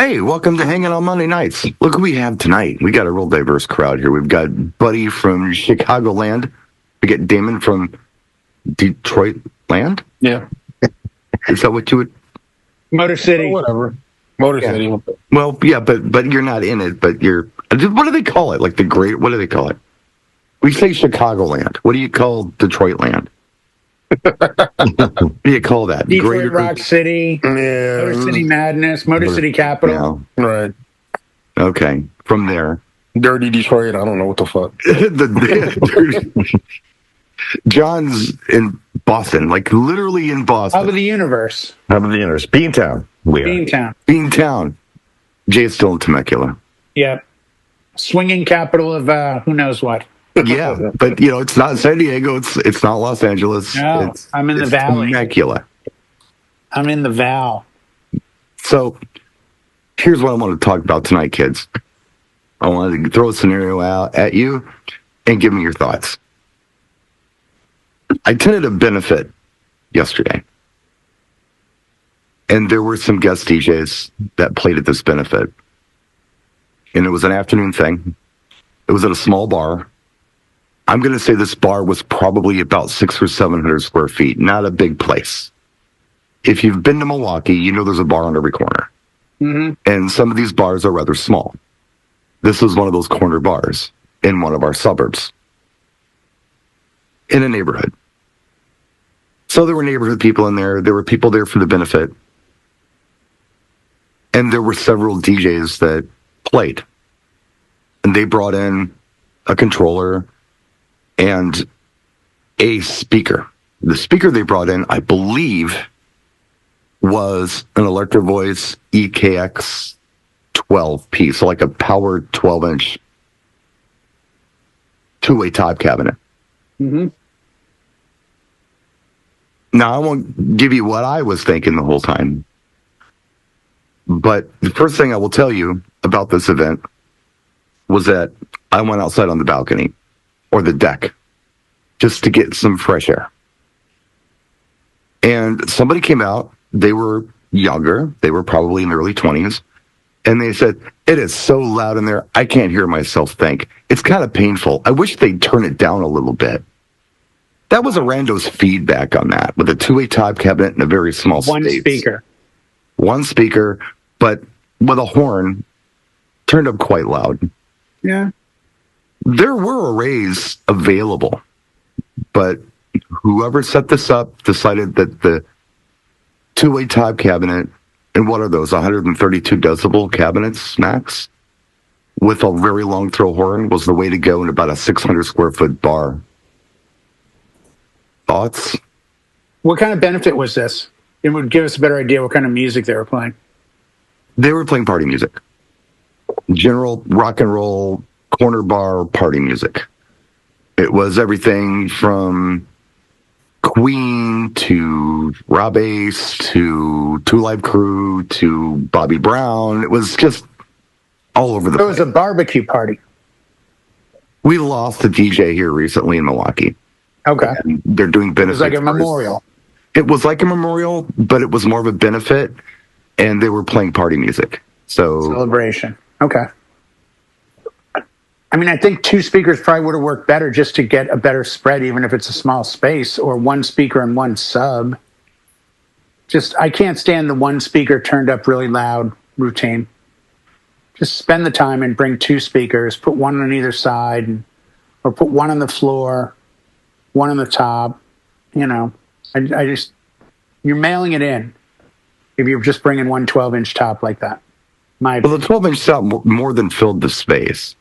Hey, welcome to Hanging on Monday Nights. Look who we have tonight. We got a real diverse crowd here. We've got Buddy from Chicagoland. We get Damon from Detroit land. Yeah. Is that what you would? Motor City. Oh, whatever. Motor City. Well, yeah, but you're not in it. But you're. What do they call it? Like the great. What do they call it? We say Chicagoland. What do you call Detroit land? What do you call that? Detroit Rock City. Yeah. Motor City Madness. Motor City Capital. Yeah. Right. Okay. From there. Dirty Detroit. I don't know what the fuck. John's in Boston, like literally in Boston. Hub of the universe. Hub of the universe. Beantown. Beantown. Jay's still in Temecula. Yep. Swinging capital of who knows what. Yeah, but it's not San Diego. It's not Los Angeles. No, I'm in the valley. Temecula. I'm in the Val. So here's what I want to talk about tonight, kids. I wanted to throw a scenario out at you and give me your thoughts. I attended a benefit yesterday, and there were some guest DJs that played at this benefit, and it was an afternoon thing. It was at a small bar. I'm going to say this bar was probably about 600 or 700 square feet, not a big place. If you've been to Milwaukee, you know there's a bar on every corner. Mm-hmm. And some of these bars are rather small. This was one of those corner bars in one of our suburbs, in a neighborhood. So there were neighborhood people in there. There were people there for the benefit. And there were several DJs that played. And they brought in a controller and a speaker. The speaker they brought in, I believe, was an Electro Voice EKX 12-piece, so like a powered 12-inch two-way top cabinet. Mm-hmm. Now, I won't give you what I was thinking the whole time, but the first thing I will tell you about this event was that I went outside on the balcony or the deck just to get some fresh air. And somebody came out. They were younger. They were probably in their early 20s. And they said, "It is so loud in there, I can't hear myself think. It's kind of painful. I wish they'd turn it down a little bit." That was a rando's feedback on that, with a two-way top cabinet in a very small space. One speaker, but with a horn, turned up quite loud. Yeah. There were arrays available, but whoever set this up decided that the two-way top cabinet, and what are those, 132 decibel cabinets max, with a very long throw horn, was the way to go in about a 600 square foot bar. Thoughts? What kind of benefit was this? It would give us a better idea what kind of music they were playing. They were playing party music. General rock and roll, corner bar party music. It was everything from Queen to Rob Ace to Two Live Crew to Bobby Brown. It was just all over the place. It was a barbecue party. We lost a DJ here recently in Milwaukee. Okay. And they're doing benefits. It was like a memorial. It was like a memorial, but it was more of a benefit, and they were playing party music. So celebration. Okay. I mean, I think two speakers probably would have worked better just to get a better spread, even if it's a small space, or one speaker and one sub. Just, I can't stand the one speaker turned up really loud routine. Just spend the time and bring two speakers, put one on either side, or put one on the floor, one on the top. I just, you're mailing it in if you're just bringing one 12-inch top like that. Well, the 12-inch top more than filled the space.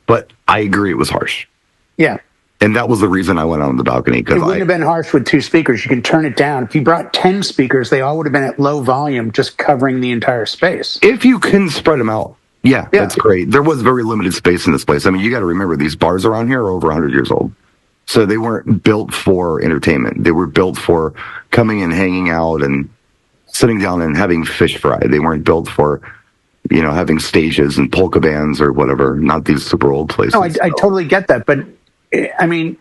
But I agree it was harsh. Yeah. And that was the reason I went out on the balcony. It wouldn't have been harsh with two speakers. You can turn it down. If you brought 10 speakers, they all would have been at low volume, just covering the entire space. If you can spread them out, yeah, that's great. There was very limited space in this place. I mean, you got to remember, these bars around here are over 100 years old. So they weren't built for entertainment. They were built for coming and hanging out and sitting down and having fish fry. They weren't built for having stages and polka bands or whatever, not these super old places. No, I totally get that. But, I mean,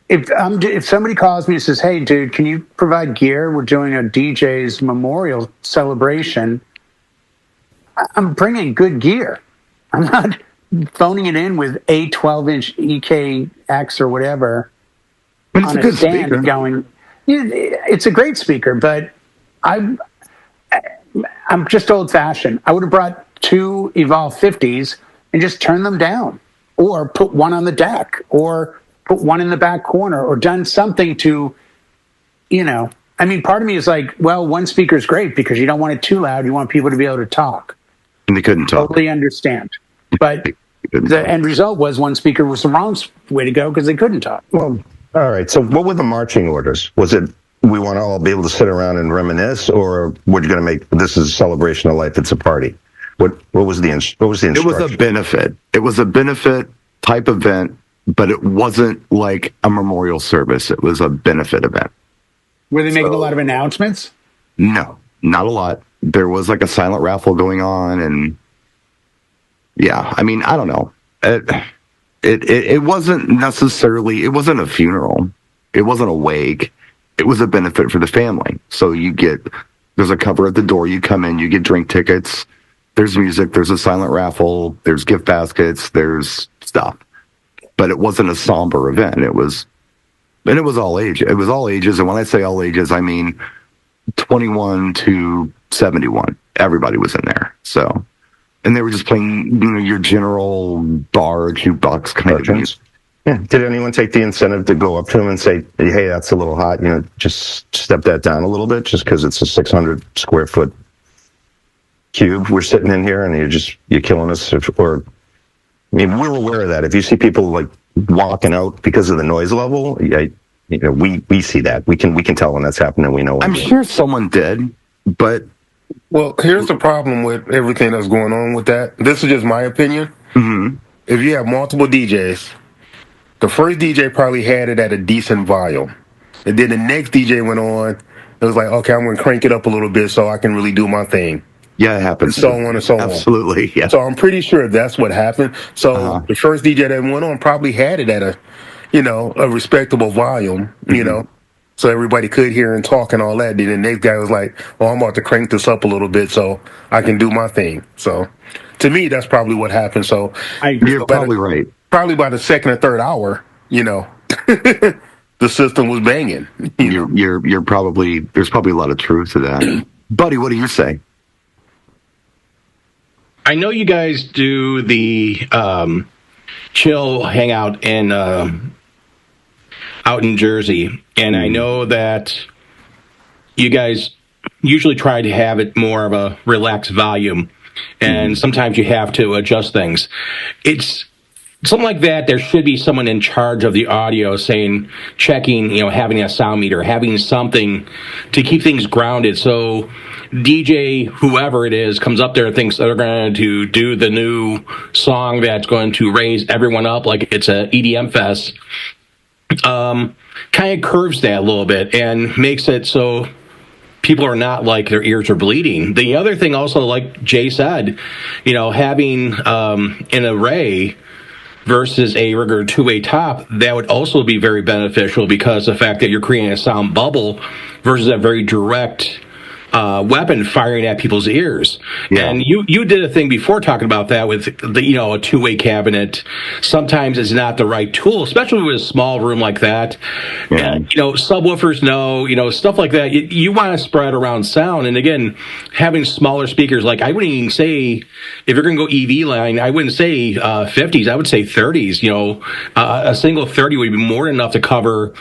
if somebody calls me and says, "Hey, dude, can you provide gear? We're doing a DJ's memorial celebration. I'm bringing good gear. I'm not phoning it in with a 12-inch EKX or whatever But it's on a a good stand speaker. going. It's a great speaker, but I'm just old fashioned. I would have brought two Evolve 50s and just turned them down, or put one on the deck, or put one in the back corner, or done something to, I mean, part of me is like, well, one speaker is great because you don't want it too loud. You want people to be able to talk. And they couldn't talk. Totally understand. But couldn't the talk. end result was one speaker was the wrong way to go because they couldn't talk. Well, all right. So what were the marching orders? Was it we want to all be able to sit around and reminisce, or we're going to make this is a celebration of life? It's a party. What was the instruction? It was a benefit. It was a benefit type event, but it wasn't like a memorial service. It was a benefit event. Were they making a lot of announcements? No, not a lot. There was like a silent raffle going on, and yeah, I mean, I don't know. It wasn't necessarily. It wasn't a funeral. It wasn't a wake. It was a benefit for the family. So there's a cover at the door. You come in, you get drink tickets. There's music. There's a silent raffle. There's gift baskets. There's stuff. But it wasn't a somber event. It was all age. It was all ages. And when I say all ages, I mean 21 to 71. Everybody was in there. So, and they were just playing, your general bar jukebox kind of music. Yeah. Did anyone take the incentive to go up to him and say, "Hey, that's a little hot. Just step that down a little bit, just because it's a 600 square foot cube we're sitting in here, and you're killing us." Or, I mean, we're aware of that. If you see people like walking out because of the noise level, we see that. We can tell when that's happening. We know. I'm sure someone did, but Well, here's the problem with everything that's going on with that. This is just my opinion. mm-hmm. If you have multiple DJs, the first DJ probably had it at a decent volume. And then the next DJ went on. It was like, okay, I'm going to crank it up a little bit so I can really do my thing. Yeah, it happens. And so on and so on. Absolutely, yeah. So I'm pretty sure that's what happened. So the first DJ that went on probably had it at a respectable volume, so everybody could hear and talk and all that. Then the next guy was like, "Oh, I'm about to crank this up a little bit so I can do my thing." So to me, that's probably what happened. So You're probably right. Probably by the second or third hour, the system was banging. You're probably, there's probably a lot of truth to that. Buddy, what do you say? I know you guys do the chill hangout out in Jersey, and I know that you guys usually try to have it more of a relaxed volume, and sometimes you have to adjust things. It's something like that. There should be someone in charge of the audio checking, having a sound meter, having something to keep things grounded. So DJ, whoever it is, comes up there and thinks they're going to do the new song that's going to raise everyone up like it's a EDM fest. Kind of curves that a little bit and makes it so people are not like their ears are bleeding. The other thing also, like Jay said, having an array versus a regular two-way top, that would also be very beneficial because the fact that you're creating a sound bubble versus a very direct weapon firing at people's ears. Yeah. And you did a thing before talking about that with a two-way cabinet. Sometimes it's not the right tool, especially with a small room like that. Yeah. And, subwoofers, stuff like that. You want to spread around sound. And again, having smaller speakers, like I wouldn't even say, if you're going to go EV line, I wouldn't say 50s, I would say 30s. A single 30 would be more than enough to cover,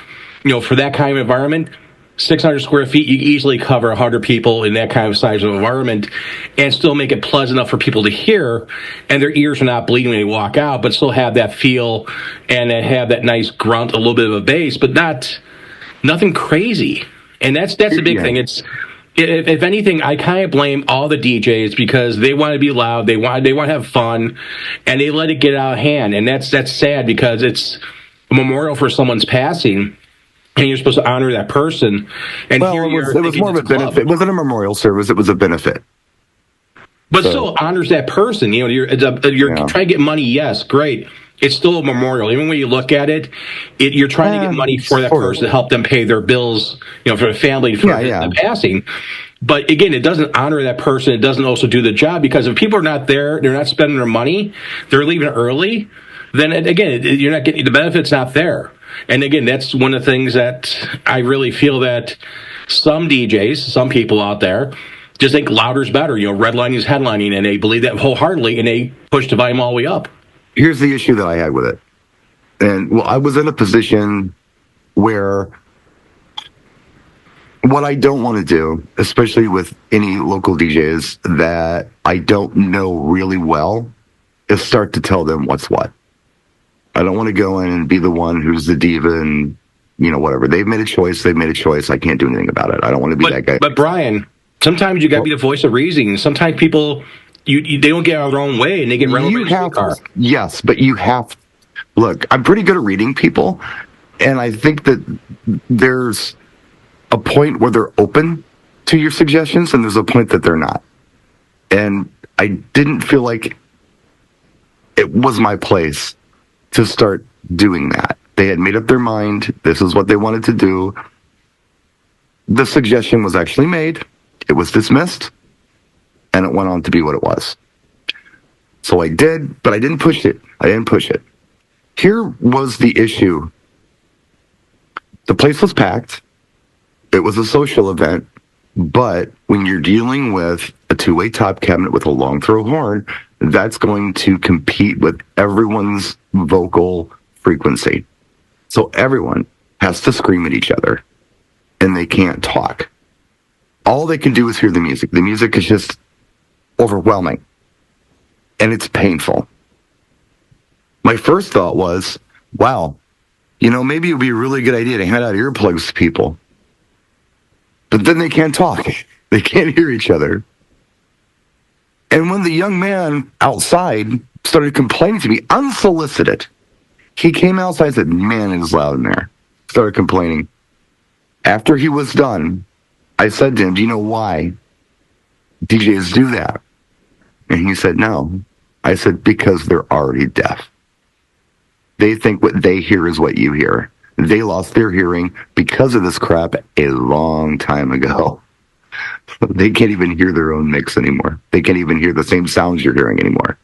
for that kind of environment. 600 square feet, you can easily cover 100 people in that kind of size of environment and still make it pleasant enough for people to hear, and their ears are not bleeding when they walk out, but still have that feel and have that nice grunt, a little bit of a bass, but nothing crazy. And that's the big thing. It's if anything, I kind of blame all the DJs because they want to be loud, they want to have fun, and they let it get out of hand. And that's sad because it's a memorial for someone's passing. And you're supposed to honor that person. And well, it was more of a benefit. It wasn't a memorial service. It was a benefit. But still honors that person. You're trying to get money. Yes, great. It's still a memorial. Even when you look at it, you're trying to get money for that person to help them pay their bills, for the family for the passing. But again, it doesn't honor that person. It doesn't also do the job, because if people are not there, they're not spending their money, they're leaving early, then again, you're not getting the benefits. Not there. And again, that's one of the things that I really feel that some DJs, some people out there, just think louder's better. Redlining is headlining, and they believe that wholeheartedly, and they push the volume all the way up. Here's the issue that I had with it. And well, I was in a position where what I don't want to do, especially with any local DJs that I don't know really well, is start to tell them what's what. I don't want to go in and be the one who's the diva and, whatever. They've made a choice. I can't do anything about it. I don't want to be that guy. But Brian, sometimes you got to be the voice of reason. Sometimes people, they don't get out of their own way and they get run over in a car. Yes, but you have. Look, I'm pretty good at reading people, and I think that there's a point where they're open to your suggestions, and there's a point that they're not. And I didn't feel like it was my place to start doing that. They had made up their mind. This is what they wanted to do. The suggestion was actually made. It was dismissed, and it went on to be what it was. So I did, but I didn't push it. Here was the issue. The place was packed. It was a social event, but when you're dealing with a two-way top cabinet with a long throw horn, that's going to compete with everyone's vocal frequency. So everyone has to scream at each other, and they can't talk. All they can do is hear the music. The music is just overwhelming, and it's painful. My first thought was, wow, maybe it would be a really good idea to hand out earplugs to people. But then they can't talk. They can't hear each other. And when the young man outside started complaining to me, unsolicited, he came outside and said, man, it is loud in there. Started complaining. After he was done, I said to him, do you know why DJs do that? And he said, no. I said, because they're already deaf. They think what they hear is what you hear. They lost their hearing because of this crap a long time ago. They can't even hear their own mix anymore. They can't even hear the same sounds you're hearing anymore.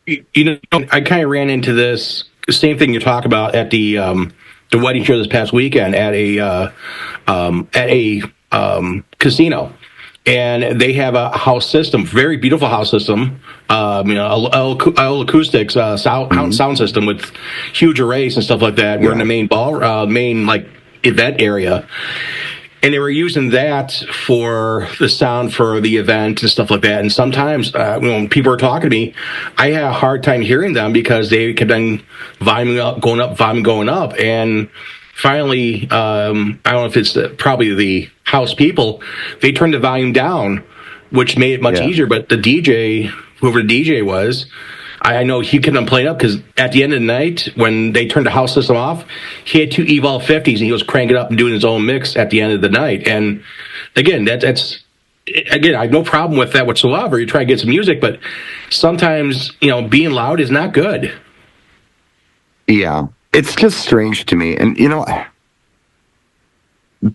I kind of ran into this same thing you talk about at the wedding show this past weekend at a casino. And they have a house system, very beautiful house system, all acoustics, sound system with huge arrays and stuff like that. We're in the main event area. And they were using that for the sound for the event and stuff like that. And sometimes when people are talking to me, I had a hard time hearing them because they kept on volume going up. And finally, I don't know if it's probably the house people, they turned the volume down, which made it much easier. But the DJ, whoever the DJ was, I know he kept on playing up because at the end of the night, when they turned the house system off, he had two Evolve 50s and he was cranking up and doing his own mix at the end of the night. And again, that's I have no problem with that whatsoever. You try to get some music, but sometimes, being loud is not good. Yeah, it's just strange to me. And,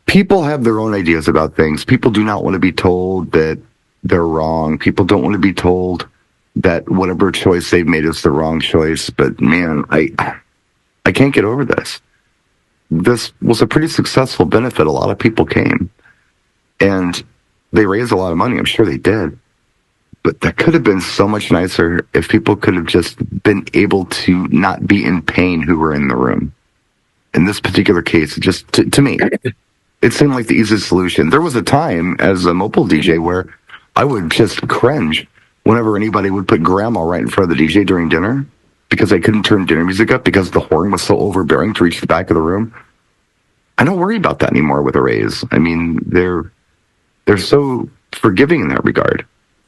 people have their own ideas about things. People do not want to be told that they're wrong. People don't want to be told that whatever choice they've made is the wrong choice. But man, I can't get over this. This was a pretty successful benefit. A lot of people came, and they raised a lot of money. I'm sure they did. But that could have been so much nicer if people could have just been able to not be in pain who were in the room. In this particular case, just to me, it seemed like the easiest solution. There was a time as a mobile DJ where I would just cringe whenever anybody would put grandma right in front of the DJ during dinner because I couldn't turn dinner music up because the horn was so overbearing to reach the back of the room. I don't worry about that anymore with arrays. I mean, they're so forgiving in that regard.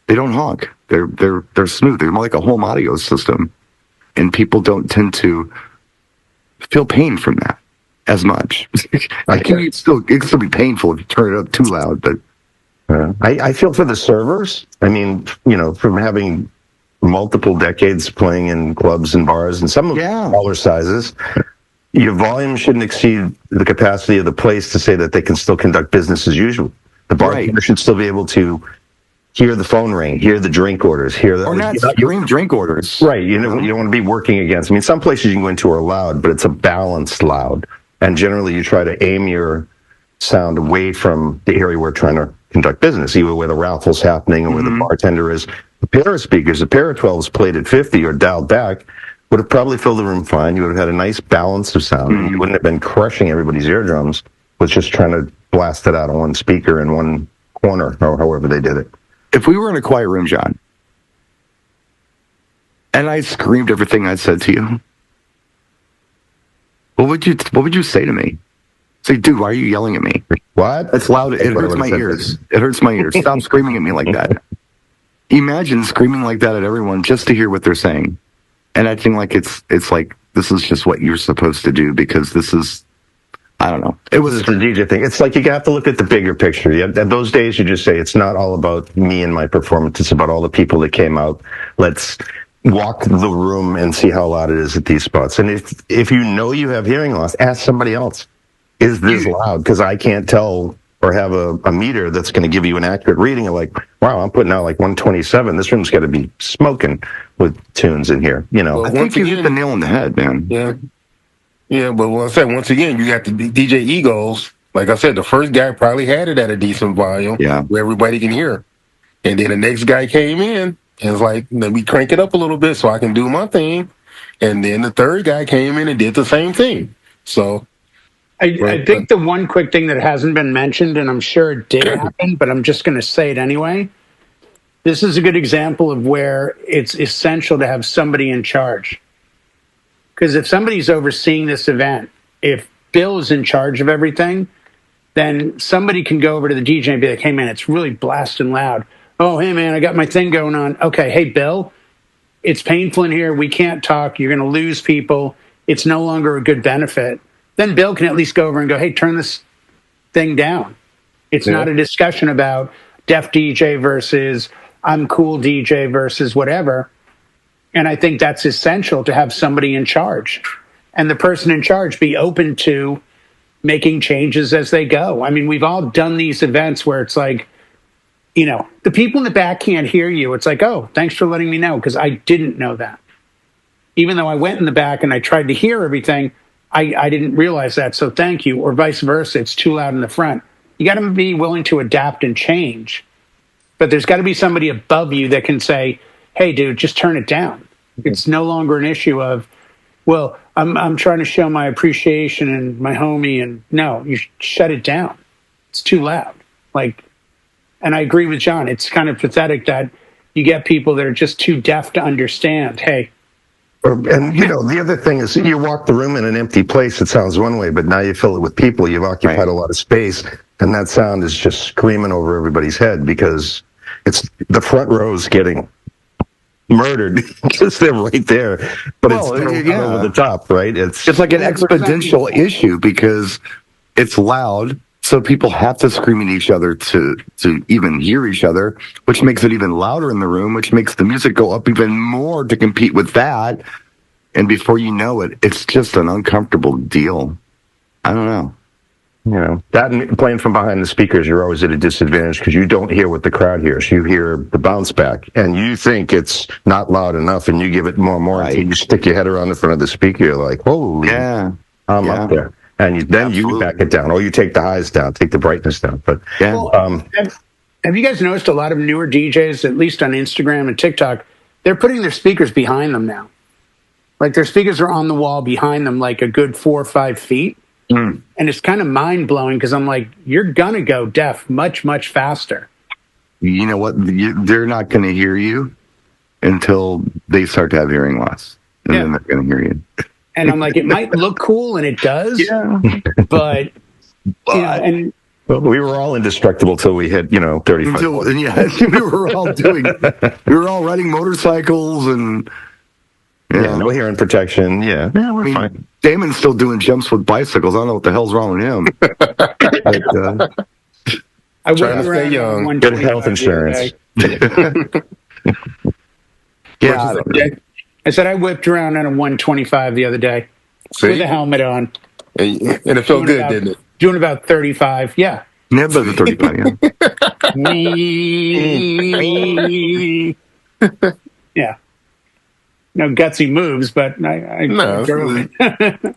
They don't honk. They're smooth. They're more like a home audio system, and people don't tend to feel pain from that as much. It can still be painful if you turn it up too loud, but. I feel for the servers. I mean, from having multiple decades playing in clubs and bars and some of smaller sizes, your volume shouldn't exceed the capacity of the place to say that they can still conduct business as usual. The bartender should still be able to hear the phone ring, hear the drink orders, hear the... Or not scream drink orders. Right. You don't want to be working against... I mean, some places you can go into are loud, but it's a balanced loud. And generally you try to aim your sound away from the area we're trying to conduct business, either where the raffle's happening or where the bartender is. A pair of speakers, a pair of 12s played at 50 or dialed back would have probably filled the room fine. You would have had a nice balance of sound. And you wouldn't have been crushing everybody's eardrums with just trying to blast it out on one speaker in one corner or however they did it. If we were in a quiet room, John, and I screamed everything I said to you, what would you say to me? Say, dude, why are you yelling at me? What? That's loud. It hurts my ears. It hurts my ears. Stop screaming at me like that. Imagine screaming like that at everyone just to hear what they're saying, and acting like it's like this is just what you're supposed to do because this is, I don't know. It was the DJ thing. It's like you have to look at the bigger picture. And those days you just say, it's not all about me and my performance. It's about all the people that came out. Let's walk the room and see how loud it is at these spots. And if you know you have hearing loss, ask somebody else. Is this loud? Because I can't tell or have a meter that's going to give you an accurate reading of like, wow, I'm putting out like 127. This room's got to be smoking with tunes in here. You know, I think you hit the nail on the head, man. Yeah. Yeah, but I said, once again, you got the DJ egos. Like I said, the first guy probably had it at a decent volume where everybody can hear. And then the next guy came in and was like, let me crank it up a little bit so I can do my thing. And then the third guy came in and did the same thing. So I think the one quick thing that hasn't been mentioned, and I'm sure it did happen, but I'm just going to say it anyway. This is a good example of where it's essential to have somebody in charge. Because if somebody's overseeing this event, if Bill is in charge of everything, then somebody can go over to the DJ and be like, hey, man, it's really blasting loud. Oh, hey, man, I got my thing going on. Okay, hey, Bill, it's painful in here. We can't talk. You're going to lose people. It's no longer a good benefit. Then Bill can at least go over and go, hey, turn this thing down. It's not a discussion about deaf DJ versus I'm cool DJ versus whatever. And I think that's essential to have somebody in charge. And the person in charge be open to making changes as they go. I mean, we've all done these events where it's like, you know, the people in the back can't hear you. It's like, oh, thanks for letting me know because I didn't know that. Even though I went in the back and I tried to hear everything, I didn't realize that. So thank you. Or vice versa. It's too loud in the front. You got to be willing to adapt and change. But there's got to be somebody above you that can say, hey, dude, just turn it down. It's no longer an issue of, well, I'm trying to show my appreciation and my homie, and no, you shut it down. It's too loud. Like, and I agree with John. It's kind of pathetic that you get people that are just too deaf to understand. Hey. And, you know, the other thing is you walk the room in an empty place, it sounds one way, but now you fill it with people. You've occupied a lot of space, and that sound is just screaming over everybody's head because it's the front row's getting murdered because they're right there, but it's over the top, right? It's like an exponential issue because it's loud, so people have to scream at each other to even hear each other, which makes it even louder in the room, which makes the music go up even more to compete with that. And before you know it, it's just an uncomfortable deal. I don't know. You know, that and playing from behind the speakers, you're always at a disadvantage because you don't hear what the crowd hears. You hear the bounce back, and you think it's not loud enough, and you give it more and more until you stick your head around the front of the speaker. You're like, holy, I'm up there. And then you back it down, or you take the highs down, take the brightness down. But have you guys noticed a lot of newer DJs, at least on Instagram and TikTok, they're putting their speakers behind them now. Like their speakers are on the wall behind them, like a good 4 or 5 feet. And it's kind of mind-blowing because I'm like, you're going to go deaf much, much faster. You know what? They're not going to hear you until they start to have hearing loss. And then they're going to hear you. And I'm like, it might look cool, and it does. Yeah. But, you know, and... Well, we were all indestructible till we hit, 35. We were all riding motorcycles and... Yeah, no hearing protection. Yeah, we're fine. Damon's still doing jumps with bicycles. I don't know what the hell's wrong with him. I trying to stay young. Get health insurance. I said I whipped around on a 125 the other day with a helmet on. And it felt good, didn't it? Doing about 35. Yeah. Yeah, but the 35, yeah. Yeah. No gutsy moves, but I No. drove it.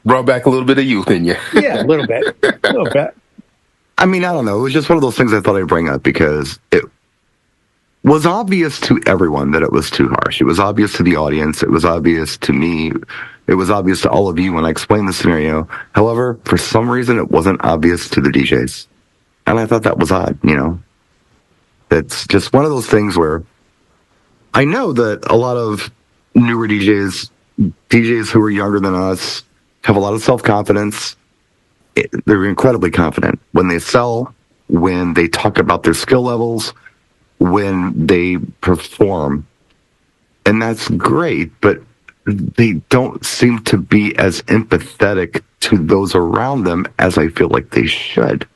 Brought back a little bit of youth in you. Yeah, a little bit. A little bit. I mean, I don't know. It was just one of those things I thought I'd bring up because it was obvious to everyone that it was too harsh. It was obvious to the audience. It was obvious to me. It was obvious to all of you when I explained the scenario. However, for some reason, it wasn't obvious to the DJs. And I thought that was odd, you know. It's just one of those things where I know that a lot of newer DJs who are younger than us, have a lot of self-confidence. They're incredibly confident when they sell, when they talk about their skill levels, when they perform. And that's great, but they don't seem to be as empathetic to those around them as I feel like they should.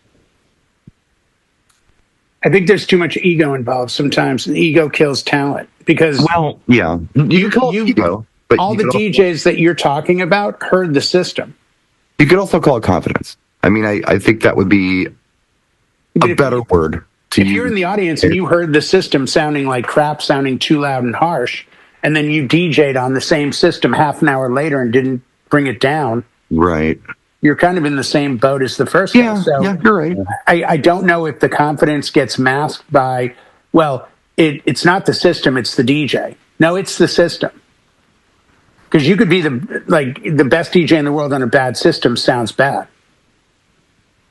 I think there's too much ego involved sometimes, and ego kills talent. Because yeah, you can call it ego, but all the DJs that you're talking about heard the system. You could also call it confidence. I mean, I think that would be a better word to use. If you're in the audience and you heard the system sounding like crap, sounding too loud and harsh, and then you DJ'd on the same system half an hour later and didn't bring it down, right? You're kind of in the same boat as the first guy. So yeah, you're right. I don't know if the confidence gets masked by, well, it's not the system, it's the DJ. No, it's the system. Because you could be the best DJ in the world on a bad system sounds bad.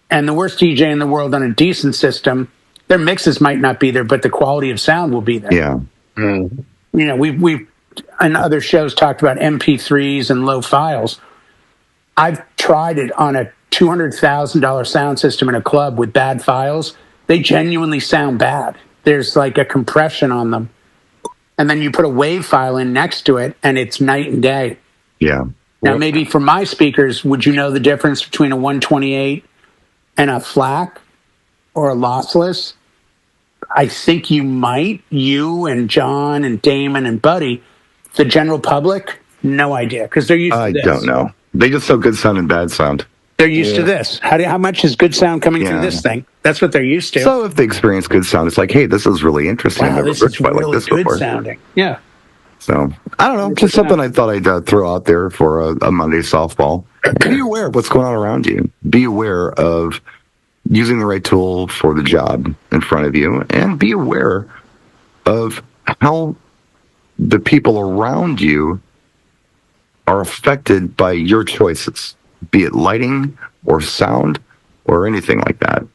And the worst DJ in the world on a decent system, their mixes might not be there, but the quality of sound will be there. Yeah. You know, we've in other shows talked about MP3s and low files. I've tried it on a $200,000 sound system in a club with bad files. They genuinely sound bad. There's like a compression on them. And then you put a WAV file in next to it, and it's night and day. Yeah. Now, maybe for my speakers, would you know the difference between a 128 and a FLAC or a lossless? I think you might. You and John and Damon and Buddy. The general public, no idea, because they're used to this. I don't know. They just so good sound and bad sound. They're used to this. How much is good sound coming through this thing? That's what they're used to. So if they experience good sound, it's like, hey, this is really interesting. Wow, this is really like this good before. Sounding. Yeah. So I don't know. Just something I thought I'd throw out there for a Monday softball. Be aware of what's going on around you. Be aware of using the right tool for the job in front of you, and be aware of how the people around you are affected by your choices, be it lighting or sound or anything like that.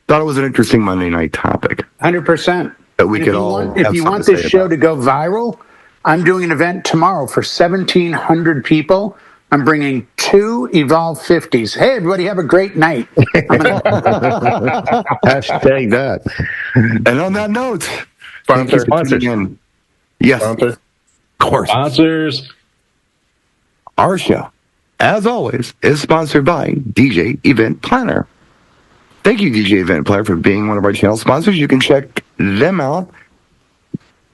Thought it was an interesting Monday night topic. 100%. That we could all. If you want this show to go viral, I'm doing an event tomorrow for 1,700 people. I'm bringing 2 Evolve 50s. Hey, everybody, have a great night. Hashtag that. And on that note, Sponsors. Yes, Sponsors. Of course. Sponsors. Our show, as always, is sponsored by DJ Event Planner. Thank you, DJ Event Planner, for being one of our channel sponsors. You can check them out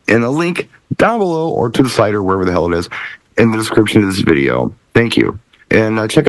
in a link down below or to the site or wherever the hell it is in the description of this video. Thank you. And check